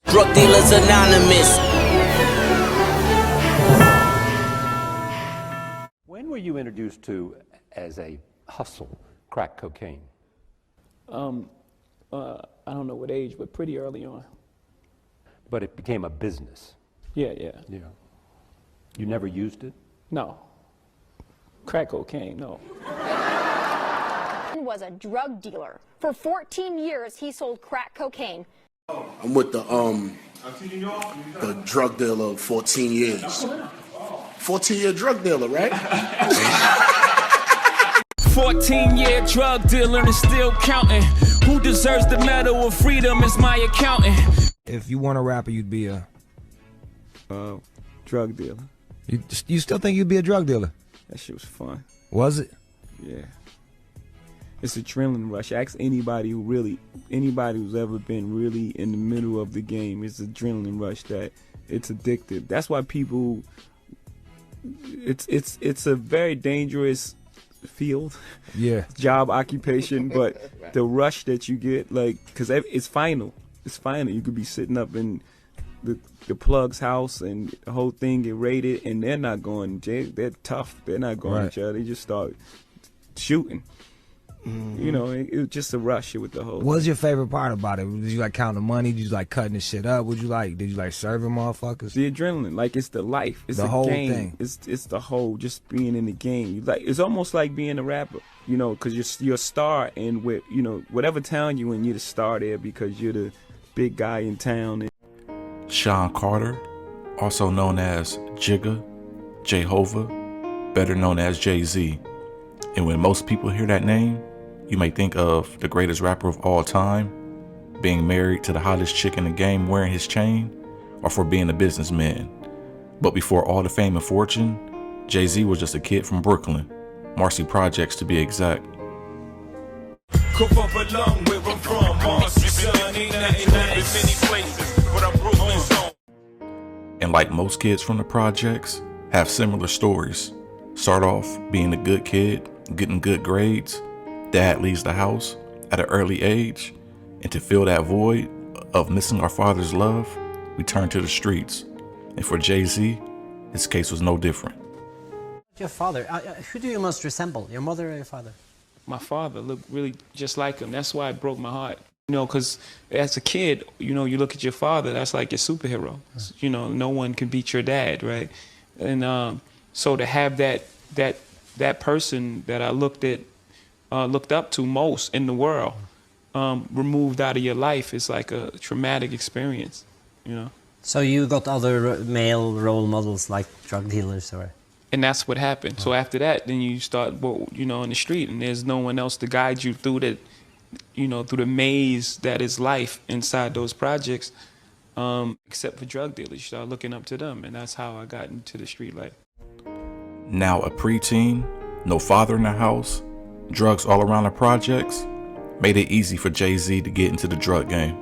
Drug Dealers Anonymous. When were you introduced to as a hustle, crack cocaine? I don't know what age, but pretty early on. But it became a business. Yeah. You never used it? No. Crack cocaine, no. Was a drug dealer. For 14 years, he sold crack cocaine. I'm with the drug dealer of 14 years. 14-year drug dealer, right? 14-year drug dealer and still counting. Who deserves the medal of freedom is my accountant. If you weren't a rapper, you'd be a Drug dealer. You still think you'd be a drug dealer? That shit was fun. Was it? Yeah. It's adrenaline rush. Ask anybody who's ever been really in the middle of the game. It's adrenaline rush that it's addictive. That's why people. It's a very dangerous field. Yeah. Job occupation, but the rush that you get, like, because it's final. It's final. You could be sitting up in the plug's house and the whole thing get raided, and they're not going. They're tough. They're not going to jail. They just start shooting. Mm-hmm. You know, it was just a rush with the whole. What was your favorite part about it? Did you like counting money? Did you like cutting the shit up? Did you like serving motherfuckers? The adrenaline, like it's the life. It's the whole game. thing. It's the whole just being in the game. Like it's almost like being a rapper, you know, because you're a star, and with whatever town you in, you're the star there because you're the big guy in town. Sean Carter, also known as Jigga, Jehovah, better known as JayZ. And when most people hear that name, you may think of the greatest rapper of all time, being married to the hottest chick in the game wearing his chain, or for being a businessman. But before all the fame and fortune, JayZ was just a kid from Brooklyn, Marcy Projects to be exact. Come up along where I'm from, Marcy, son, ain't nothing nice. Many places, but I'm Brooklyn's own. And like most kids from the projects, have similar stories. Start off being a good kid, getting good grades. Dad leaves the house at an early age, and to fill that void of missing our father's love, we turn to the streets. And for JayZ, his case was no different. Your father, who do you most resemble, your mother or your father? My father looked really just like him. That's why it broke my heart. You know, because as a kid, you look at your father, that's like your superhero. You know, no one can beat your dad, right? And so to have that person that I looked up to most in the world removed out of your life is like a traumatic experience, you know. So you got other male role models like drug dealers, or? And that's what happened. So after that, then you start, in the street, and there's no one else to guide you through that, through the maze that is life inside those projects, except for drug dealers. You start looking up to them, and that's how I got into the street life. Now a preteen, no father in the house, drugs all around the projects, made it easy for JayZ to get into the drug game.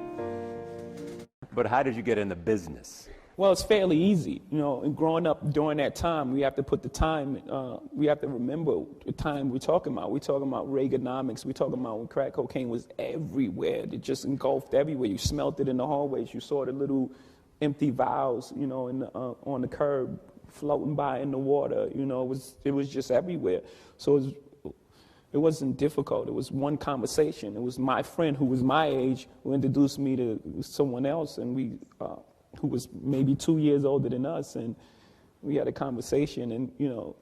But how did you get in the business? Well, it's fairly easy, and growing up during that time, we have to put the time, we have to remember the time we're talking about. We're talking about Reaganomics. We're talking about when crack cocaine was everywhere. It just engulfed everywhere. You smelt it in the hallways. You saw the little empty vials, on the curb, floating by in the water. It was just everywhere. So it wasn't difficult. It was one conversation. It was my friend who was my age who introduced me to someone else, and who was maybe 2 years older than us, and we had a conversation, and it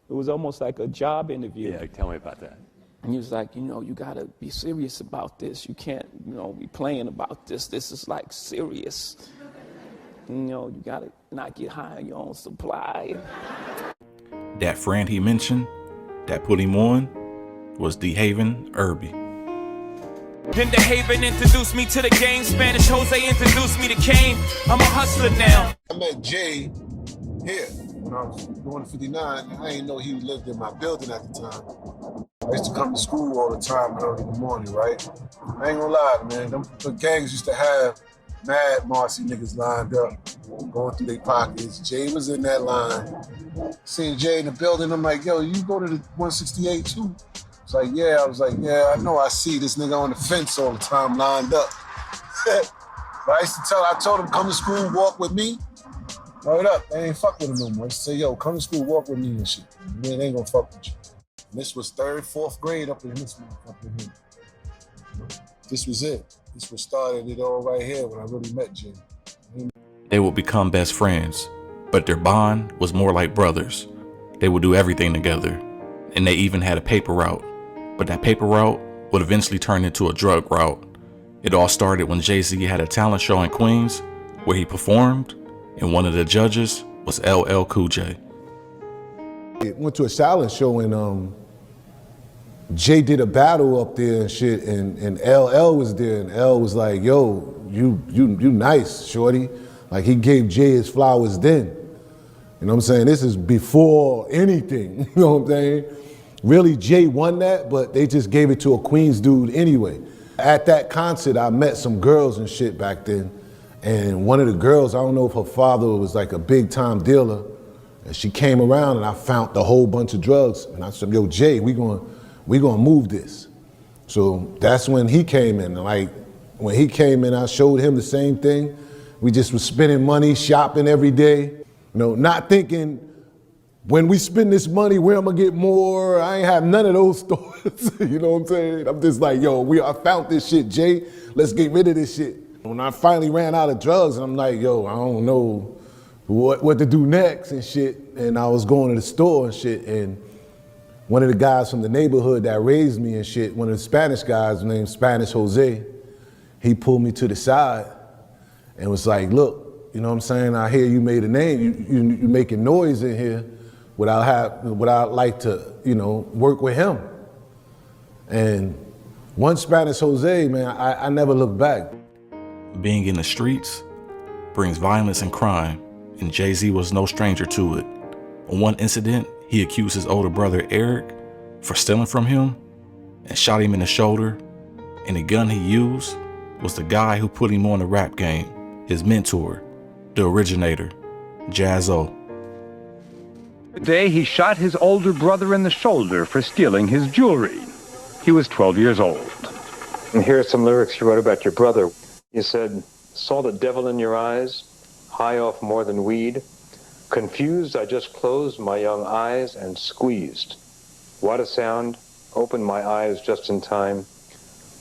was almost like a job interview. Yeah, tell me about that. And he was like, you gotta be serious about this. You can't, be playing about this. This is like serious. You gotta not get high on your own supply. That friend he mentioned that put him on was Dehaven Irby. Then Dehaven introduced me to the game. Spanish Jose introduced me to Kane. I'm a hustler now. I met Jay here when I was going to 59. I didn't know he lived in my building at the time. I used to come to school all the time early in the morning, right? I ain't gonna lie, man. The gangs used to have mad Marcy niggas lined up, going through their pockets. Jay was in that line. Seeing Jay in the building, I'm like, yo, you go to the 168 too? It's like, yeah. I was like, yeah, I know I see this nigga on the fence all the time lined up. But I told him, come to school, walk with me. Word up, they ain't fuck with him no more. I used to say, yo, come to school, walk with me and shit. Man, they ain't gonna fuck with you. And this was 3rd, 4th grade up in this motherfucker here. This was it. This was started it all right here when I really met Jay. They would become best friends, but their bond was more like brothers. They would do everything together, and they even had a paper route. But that paper route would eventually turn into a drug route. It all started when JayZ had a talent show in Queens where he performed, and one of the judges was LL Cool J. Went to a talent show and Jay did a battle up there and shit, and LL was there, and L was like, yo, you nice, shorty. Like, he gave Jay his flowers then. You know what I'm saying? This is before anything, you know what I'm saying? Really, Jay won that, but they just gave it to a Queens dude anyway. At that concert, I met some girls and shit back then, and one of the girls, I don't know if her father was like a big time dealer, and she came around and I found a whole bunch of drugs, and I said, yo, Jay, we gonna move this. So that's when he came in. Like, when he came in, I showed him the same thing. We just was spending money, shopping every day, you know, not thinking, when we spend this money, where I'm gonna get more? I ain't have none of those thoughts, you know what I'm saying? I'm just like, yo, I found this shit, Jay, let's get rid of this shit. When I finally ran out of drugs, I'm like, yo, I don't know what to do next and shit. And I was going to the store and shit, and one of the guys from the neighborhood that raised me and shit, one of the Spanish guys named Spanish Jose, he pulled me to the side and was like, look, you know what I'm saying? I hear you made a name, you making noise in here. Would I like to, you know, work with him? And one Spanish Jose, man, I never looked back. Being in the streets brings violence and crime, and JayZ was no stranger to it. On one incident, he accused his older brother Eric for stealing from him and shot him in the shoulder, and the gun he used was the guy who put him on the rap game, his mentor, the originator, JayZ. Today, he shot his older brother in the shoulder for stealing his jewelry. He was 12 years old. And here are some lyrics you wrote about your brother. You said, saw the devil in your eyes, high off more than weed. Confused, I just closed my young eyes and squeezed. What a sound, opened my eyes just in time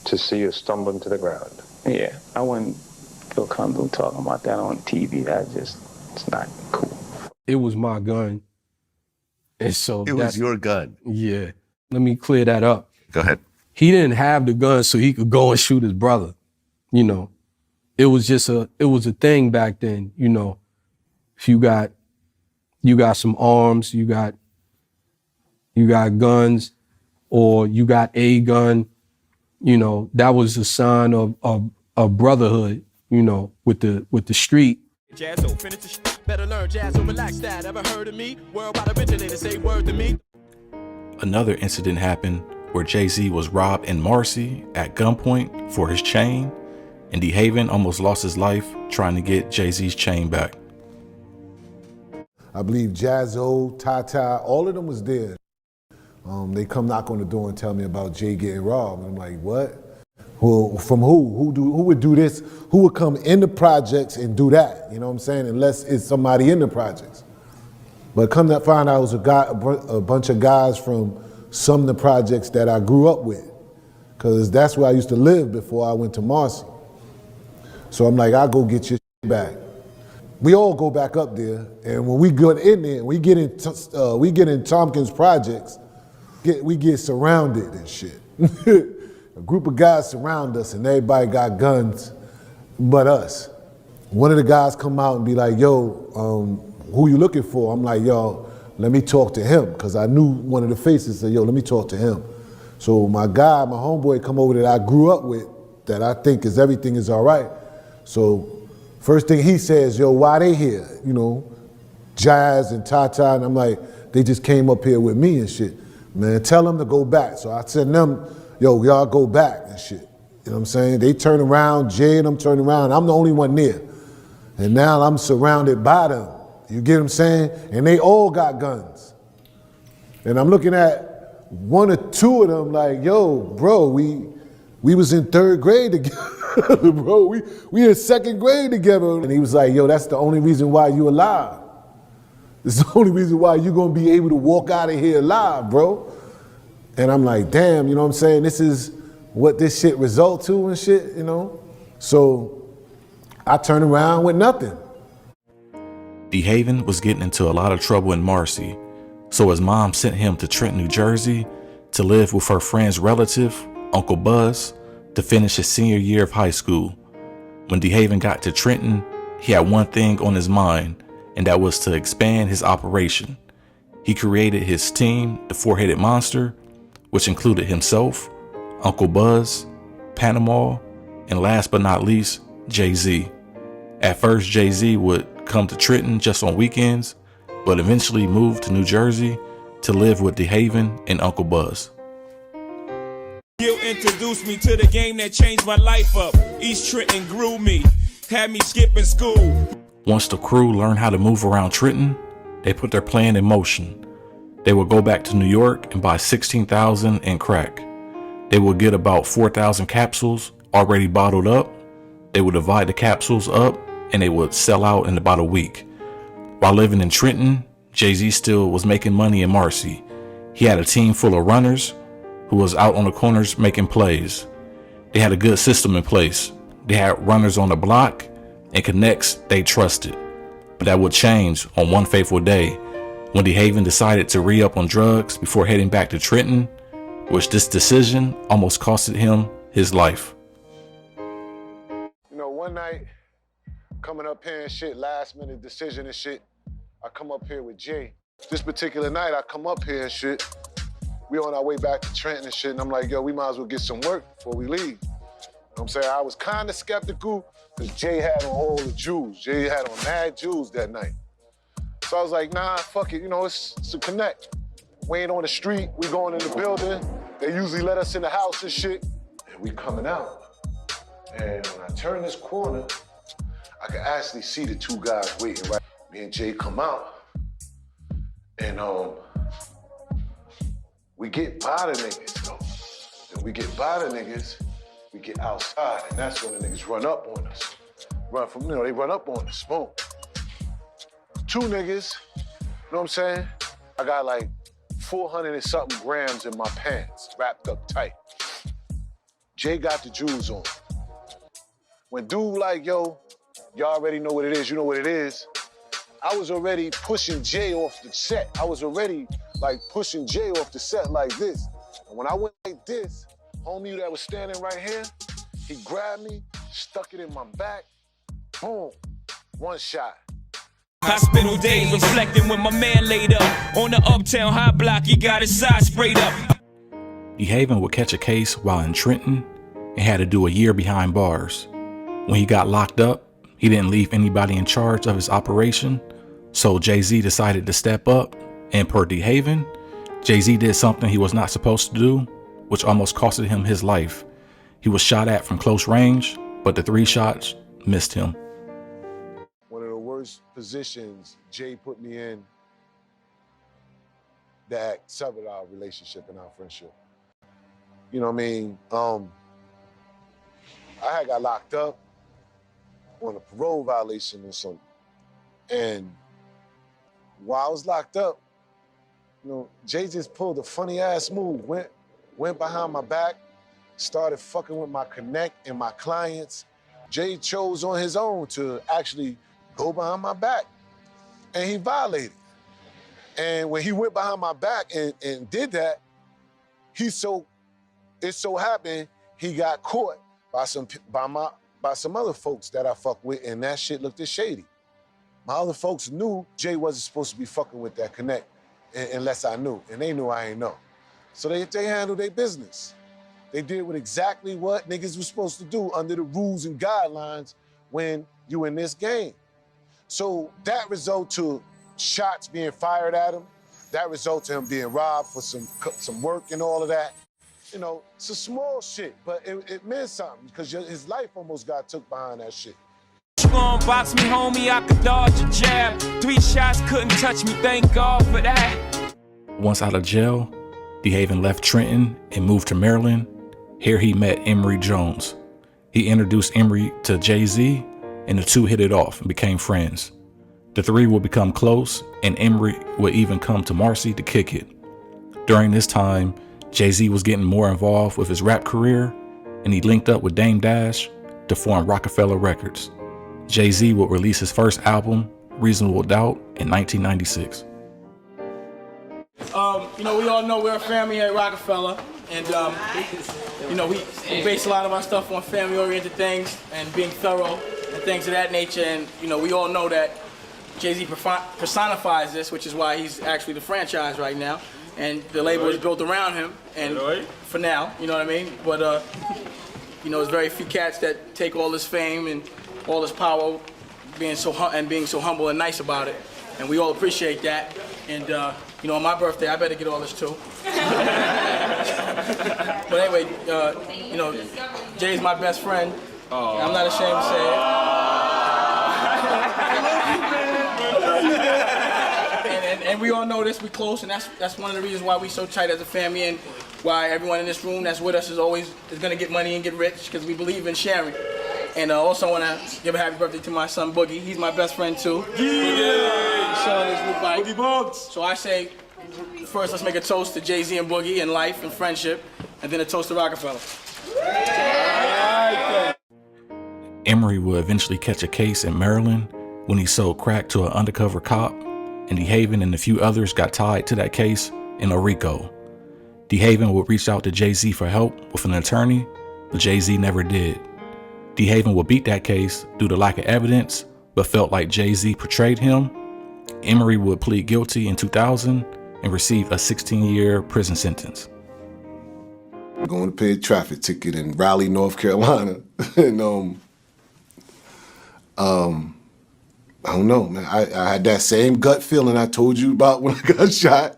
to see you stumbling to the ground. Yeah, I wouldn't feel comfortable talking about that on TV. It's not cool. It was my gun. And so it was your gun. Yeah. Let me clear that up. Go ahead. He didn't have the gun so he could go and shoot his brother. You know, it was a thing back then, you know. If you got some arms, you got guns, or you got a gun, you know, that was a sign of brotherhood, you know, with the street. JayZ, finish the better learn JayZ, relax that. Ever heard of me? Worldwide originator, say word to me. Another incident happened where JayZ was robbed in Marcy at gunpoint for his chain, and Dehaven almost lost his life trying to get JayZ's chain back. I believe JayZ, Tata, all of them was there. They come knock on the door and tell me about Jay getting robbed. And I'm like, what? Well, from who? Who would do this? Who would come in the projects and do that? You know what I'm saying? Unless it's somebody in the projects. But come to find out, it was a bunch of guys from some of the projects that I grew up with, because that's where I used to live before I went to Marcy. So I'm like, I'll go get your back. We all go back up there, and when we get in there, we get in Tompkins Projects, we get surrounded and shit. A group of guys surround us, and everybody got guns but us. One of the guys come out and be like, yo, who you looking for? I'm like, yo, let me talk to him, because I knew one of the faces said, yo, let me talk to him. So my homeboy come over that I grew up with, that I think everything is all right. So first thing he says, yo, why they here? You know, JayZ and Tata, and I'm like, they just came up here with me and shit. Man, tell them to go back. So I send them, yo, y'all go back and shit. You know what I'm saying? They turn around, Jay and them turn around, I'm the only one there. And now I'm surrounded by them. You get what I'm saying? And they all got guns. And I'm looking at one or two of them like, yo, bro, We was in 3rd grade together, bro. We in 2nd grade together. And he was like, yo, that's the only reason why you alive. It's the only reason why you gonna be able to walk out of here alive, bro. And I'm like, damn, you know what I'm saying? This is what this shit result to and shit, you know? So I turned around with nothing. Dehaven was getting into a lot of trouble in Marcy, so his mom sent him to Trenton, New Jersey to live with her friend's relative, Uncle Buzz, to finish his senior year of high school. When Dehaven got to Trenton, he had one thing on his mind, and that was to expand his operation. He created his team, the Four-Headed Monster, which included himself, Uncle Buzz, Panama, and last but not least, JayZ. At first, JayZ would come to Trenton just on weekends, but eventually moved to New Jersey to live with Dehaven and Uncle Buzz. You introduced me to the game that changed my life up. East Trenton grew me, had me skipping school. Once the crew learned how to move around Trenton, they put their plan in motion. They would go back to New York and buy 16,000 in crack. They would get about 4,000 capsules already bottled up. They would divide the capsules up and they would sell out in about a week. While living in Trenton, JayZ still was making money in Marcy. He had a team full of runners who was out on the corners making plays. They had a good system in place. They had runners on the block and connects they trusted. But that would change on one fateful day when Dehaven decided to re-up on drugs before heading back to Trenton, which this decision almost costed him his life. You know, one night, coming up here and shit, last minute decision and shit, I come up here with Jay. This particular night, I come up here and shit, we on our way back to Trenton and shit, and I'm like, yo, we might as well get some work before we leave. You know what I'm saying? I was kind of skeptical because Jay had on all the jewels. Jay had on mad jewels that night. So I was like, nah, fuck it, you know, it's a connect. We ain't on the street, we going in the building. They usually let us in the house and shit. And we coming out. And when I turn this corner, I can actually see the two guys waiting, right? Me and Jay come out. And we get by the niggas, though. Then we get by the niggas, we get outside, and that's when the niggas run up on us. They run up on us, boom. Two niggas, you know what I'm saying? I got like 400 and something grams in my pants, wrapped up tight. Jay got the jewels on. When dude like, yo, y'all already know what it is, you know what it is, I was already pushing Jay off the set. I was already like pushing Jay off the set like this. And when I went like this, homie that was standing right here, he grabbed me, stuck it in my back, boom, one shot. Hospital days reflecting when my man laid up on the uptown high block, he got his side sprayed up. Dehaven would catch a case while in Trenton and had to do a year behind bars. When he got locked up, he didn't leave anybody in charge of his operation, so JayZ decided to step up, and per Dehaven, JayZ did something he was not supposed to do, which almost costed him his life. He was shot at from close range, but the 3 shots missed him. One of the worst positions Jay put me in that severed our relationship and our friendship. You know what I mean? I had got locked up on a parole violation or something. And while I was locked up, you know, Jay just pulled a funny ass move, went behind my back, started fucking with my connect and my clients. Jay chose on his own to actually go behind my back, and he violated. And when he went behind my back and did that, it so happened he got caught by some other folks that I fuck with, and that shit looked shady. My other folks knew Jay wasn't supposed to be fucking with that connect unless I knew, and they knew I ain't know. So they handled their business. They did exactly what niggas was supposed to do under the rules and guidelines when you in this game. So that result to shots being fired at him, that result to him being robbed for some work and all of that. You know, it's a small shit, but it meant something because his life almost got took behind that shit. Gon' box me, homie, I could dodge a jab. 3 shots couldn't touch me, thank God for that. Once out of jail, Dehaven left Trenton and moved to Maryland. Here he met Emory Jones. He introduced Emory to JayZ, and the two hit it off and became friends. The three would become close, and Emory would even come to Marcy to kick it. During this time, JayZ was getting more involved with his rap career, and he linked up with Dame Dash to form Rockefeller Records. JayZ would release his first album, Reasonable Doubt, in 1996. You know, we all know we're a family here at Rockefeller, and you know, we base a lot of our stuff on family-oriented things and being thorough and things of that nature. And you know, we all know that JayZ personifies this, which is why he's actually the franchise right now, and the label is built around him. And for now, you know what I mean. But you know, there's very few cats that take all this fame and all this power, being so humble and nice about it, and we all appreciate that. And you know, on my birthday, I better get all this too. But anyway, you know, Jay's my best friend. I'm not ashamed to say it. And we all know this, we close, and that's one of the reasons why we so tight as a family, and why everyone in this room that's with us is gonna get money and get rich, because we believe in sharing. And also I want to give a happy birthday to my son Boogie. He's my best friend too. Boogie Bugs. So I say, first let's make a toast to JayZ and Boogie and life and friendship, and then a toast to Rockefeller. Emory would eventually catch a case in Maryland when he sold crack to an undercover cop, and Dehaven and a few others got tied to that case in a RICO. Dehaven would reach out to JayZ for help with an attorney, but JayZ never did. Dehaven would beat that case due to lack of evidence, but felt like JayZ portrayed him. Emory would plead guilty in 2000 and receive a 16-year prison sentence. I'm going to pay a traffic ticket in Raleigh, North Carolina. And I don't know, man. I had that same gut feeling I told you about when I got shot.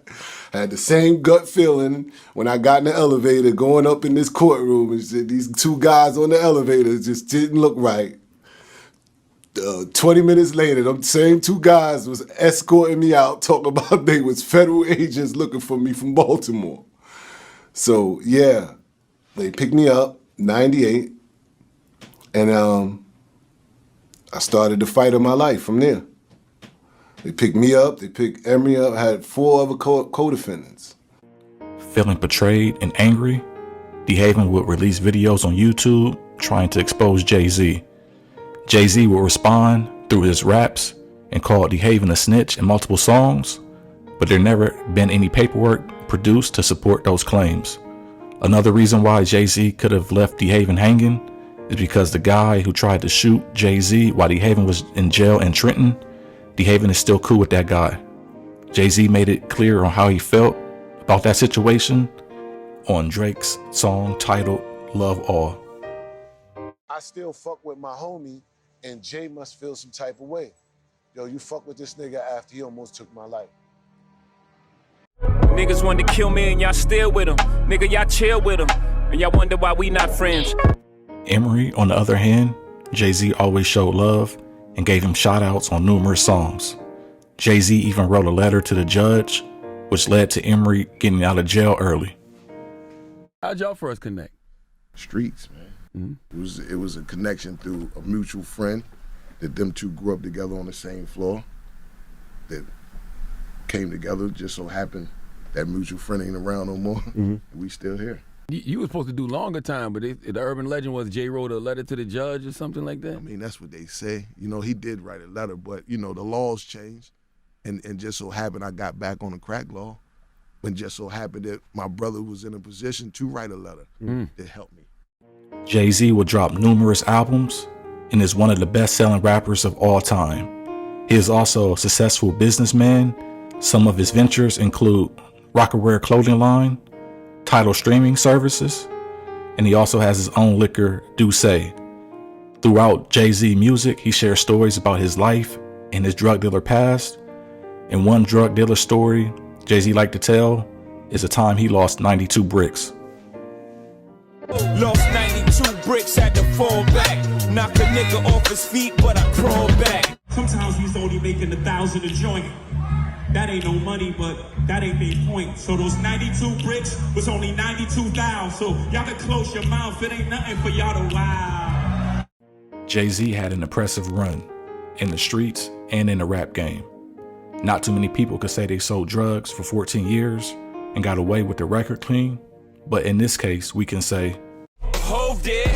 I had the same gut feeling when I got in the elevator going up in this courtroom, and these two guys on the elevator just didn't look right. 20 minutes later, them same two guys was escorting me out, talking about they was federal agents looking for me from Baltimore. So yeah, they picked me up, 98, and I started the fight of my life from there. They picked me up, they picked Emory up, I had 4 other co-defendants. Feeling betrayed and angry, Dehaven would release videos on YouTube trying to expose JayZ. JayZ would respond through his raps and call Dehaven a snitch in multiple songs, but there never been any paperwork produced to support those claims. Another reason why JayZ could have left Dehaven hanging is because the guy who tried to shoot JayZ while Dehaven was in jail in Trenton, Dehaven is still cool with that guy. JayZ made it clear on how he felt about that situation on Drake's song titled Love All. I still fuck with my homie, and Jay must feel some type of way. Yo, you fuck with this nigga after he almost took my life. Niggas wanted to kill me and y'all still with him. Nigga, y'all chill with him, and y'all wonder why we not friends. Emory, on the other hand, JayZ always showed love and gave him shout-outs on numerous songs. JayZ even wrote a letter to the judge, which led to Emory getting out of jail early. How'd y'all first connect? Streets, man. It was a connection through a mutual friend that them two grew up together on the same floor, that came together. Just so happened that mutual friend ain't around no more. We still here. You were supposed to do longer time, but the urban legend was Jay wrote a letter to the judge or something like that? I mean, that's what they say. You know, he did write a letter, but, you know, the laws changed. And just so happened I got back on the crack law, and just so happened that my brother was in a position to write a letter that helped me. JayZ would drop numerous albums and is one of the best-selling rappers of all time. He is also a successful businessman. Some of his ventures include Rockaware clothing line, Tidal streaming services, and he also has his own liquor, Douce. Throughout JayZ music, he shares stories about his life and his drug dealer past. And one drug dealer story JayZ liked to tell is the time he lost 92 bricks. Lost 92 bricks, had to fall back. Knock a nigga off his feet, but I crawled back. Sometimes we was only making 1,000 a joint. That ain't no money, but that ain't their point. So those 92 bricks was only 92,000. So y'all can close your mouth. It ain't nothing for y'all to wow. JayZ had an impressive run in the streets and in the rap game. Not too many people could say they sold drugs for 14 years and got away with the record clean, but in this case, we can say, Hove did,